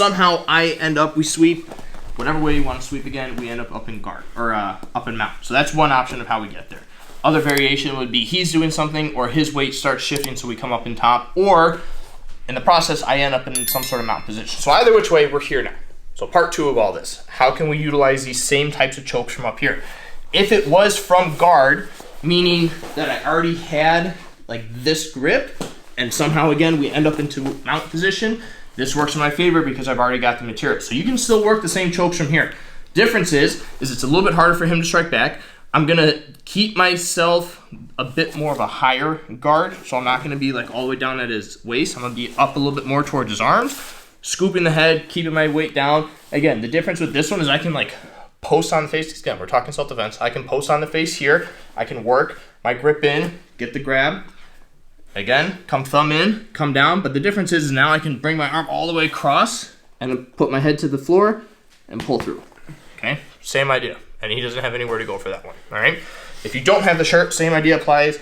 somehow we sweep, whatever way you want to sweep again, we end up in guard, or up in mount. So that's one option of how we get there. Other variation would be he's doing something or his weight starts shifting so we come up in top, or in the process, I end up in some sort of mount position. So either which way, we're here now. So part 2 of all this, how can we utilize these same types of chokes from up here? If it was from guard, meaning that I already had like this grip, and somehow again, we end up into mount position, this works in my favor because I've already got the material. So you can still work the same chokes from here. Difference is it's a little bit harder for him to strike back. I'm gonna keep myself a bit more of a higher guard, so I'm not gonna be like all the way down at his waist. I'm gonna be up a little bit more towards his arms, scooping the head, keeping my weight down. Again, the difference with this one is I can like post on the face. Again, we're talking self-defense. I can post on the face here. I can work my grip in, get the grab. Again, come thumb in, come down. But the difference is now I can bring my arm all the way across and put my head to the floor and pull through. Okay, same idea. And he doesn't have anywhere to go for that one, all right? If you don't have the shirt, same idea applies.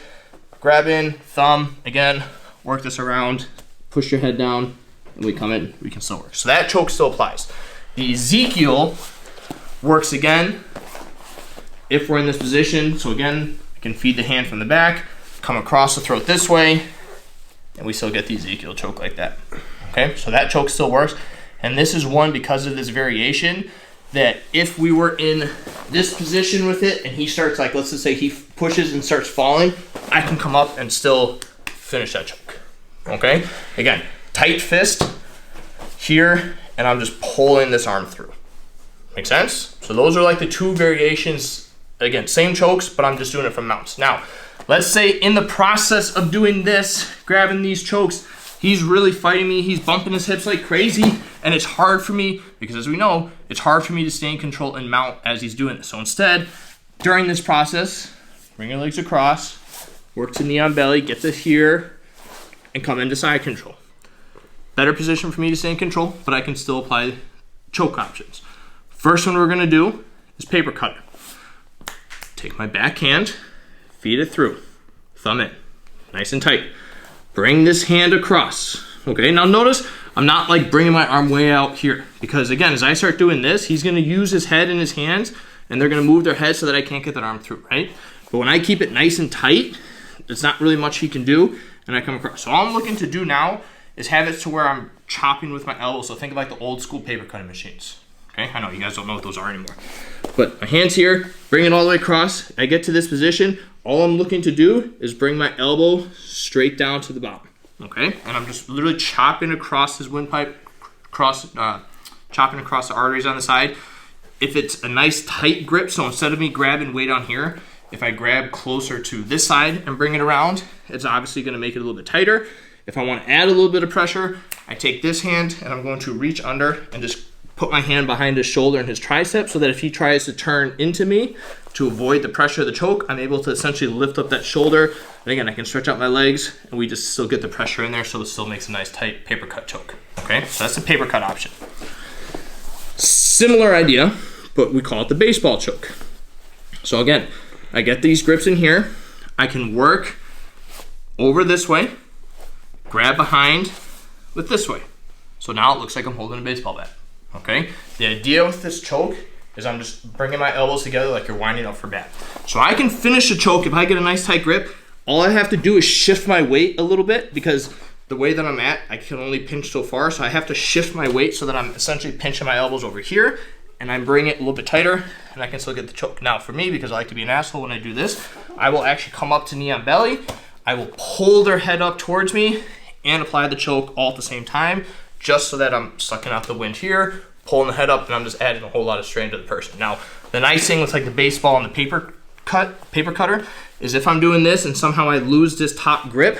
Grab in, thumb, again, work this around, push your head down, and we come in, we can still work. So that choke still applies. The Ezekiel works again if we're in this position. So again, I can feed the hand from the back, come across the throat this way, and we still get the Ezekiel choke like that. Okay, so that choke still works. And this is one, because of this variation, that if we were in this position with it and he starts, like, let's just say he pushes and starts falling, I can come up and still finish that choke. Okay, again, tight fist here, and I'm just pulling this arm through. Make sense? So those are like the 2 variations. Again, same chokes, but I'm just doing it from mounts. Now, let's say in the process of doing this, grabbing these chokes, he's really fighting me, he's bumping his hips like crazy, and it's hard for me, because as we know, it's hard for me to stay in control and mount as he's doing this. So instead, during this process, bring your legs across, work to knee on belly, get to here, and come into side control. Better position for me to stay in control, but I can still apply choke options. First one we're gonna do is paper cutter. Take my back hand, feed it through, thumb in, nice and tight. Bring this hand across, okay? Now notice, I'm not like bringing my arm way out here, because again, as I start doing this, he's gonna use his head and his hands, and they're gonna move their head so that I can't get that arm through, right? But when I keep it nice and tight, there's not really much he can do, and I come across. So all I'm looking to do now is have it to where I'm chopping with my elbow. So think of like the old school paper cutting machines, okay? I know you guys don't know what those are anymore. But my hand's here, bring it all the way across. I get to this position, all I'm looking to do is bring my elbow straight down to the bottom, okay? And I'm just literally chopping across his windpipe, chopping across the arteries on the side. If it's a nice tight grip, so instead of me grabbing way down here, if I grab closer to this side and bring it around, it's obviously gonna make it a little bit tighter. If I wanna add a little bit of pressure, I take this hand and I'm going to reach under and just put my hand behind his shoulder and his tricep, so that if he tries to turn into me to avoid the pressure of the choke, I'm able to essentially lift up that shoulder. And again, I can stretch out my legs and we just still get the pressure in there, so it still makes a nice tight paper cut choke. Okay, so that's the paper cut option. Similar idea, but we call it the baseball choke. So again, I get these grips in here. I can work over this way, grab behind with this way. So now it looks like I'm holding a baseball bat. Okay, the idea with this choke is I'm just bringing my elbows together like you're winding up for bat. So I can finish a choke if I get a nice tight grip. All I have to do is shift my weight a little bit, because the way that I'm at, I can only pinch so far. So I have to shift my weight so that I'm essentially pinching my elbows over here, and I'm bringing it a little bit tighter, and I can still get the choke. Now for me, because I like to be an asshole when I do this, I will actually come up to knee on belly. I will pull their head up towards me and apply the choke all at the same time, just so that I'm sucking out the wind here, pulling the head up, and I'm just adding a whole lot of strain to the person. Now, the nice thing with like the baseball and the paper cutter is if I'm doing this and somehow I lose this top grip,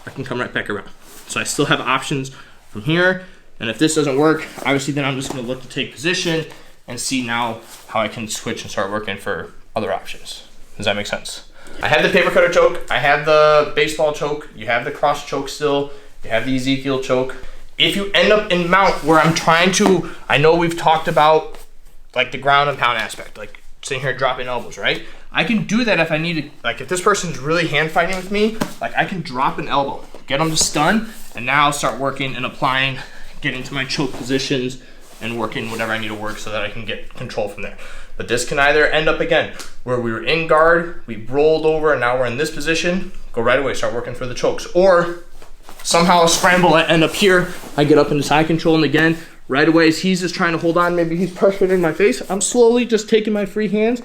I can come right back around. So I still have options from here, and if this doesn't work, obviously then I'm just gonna look to take position and see now how I can switch and start working for other options. Does that make sense? I have the paper cutter choke, I have the baseball choke, you have the cross choke still, you have the Ezekiel choke. If you end up in mount where I'm trying to, I know we've talked about like the ground and pound aspect, like sitting here dropping elbows, right? I can do that if I need to, like if this person's really hand fighting with me, like I can drop an elbow, get them to stun, and now start working and applying getting to my choke positions and working whatever I need to work so that I can get control from there. But this can either end up again where we were in guard, we rolled over, and now we're in this position. Go right away, start working for the chokes. Or somehow scramble, I end up here, I get up into side control, and again, right away as he's just trying to hold on, maybe he's pressuring in my face, I'm slowly just taking my free hands,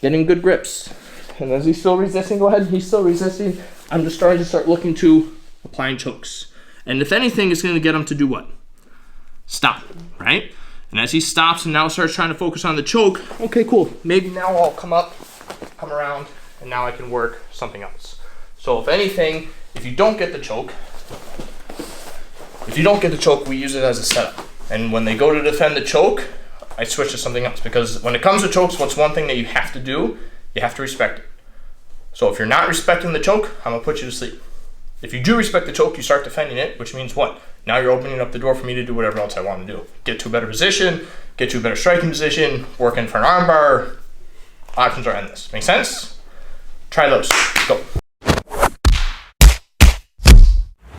getting good grips. And as he's still resisting, go ahead, he's still resisting, I'm just starting to start looking to applying chokes. And if anything, it's gonna get him to do what? Stop, right? And as he stops and now starts trying to focus on the choke, okay, cool. Maybe now I'll come up, come around, and now I can work something else. So if anything, if you don't get the choke, we use it as a setup. And when they go to defend the choke, I switch to something else. Because when it comes to chokes, what's one thing that you have to do? You have to respect it. So if you're not respecting the choke, I'm gonna put you to sleep. If you do respect the choke, you start defending it, which means what? Now you're opening up the door for me to do whatever else I want to do. Get to a better position, get to a better striking position, working for an arm bar. Options are endless. Make sense? Try those. Go.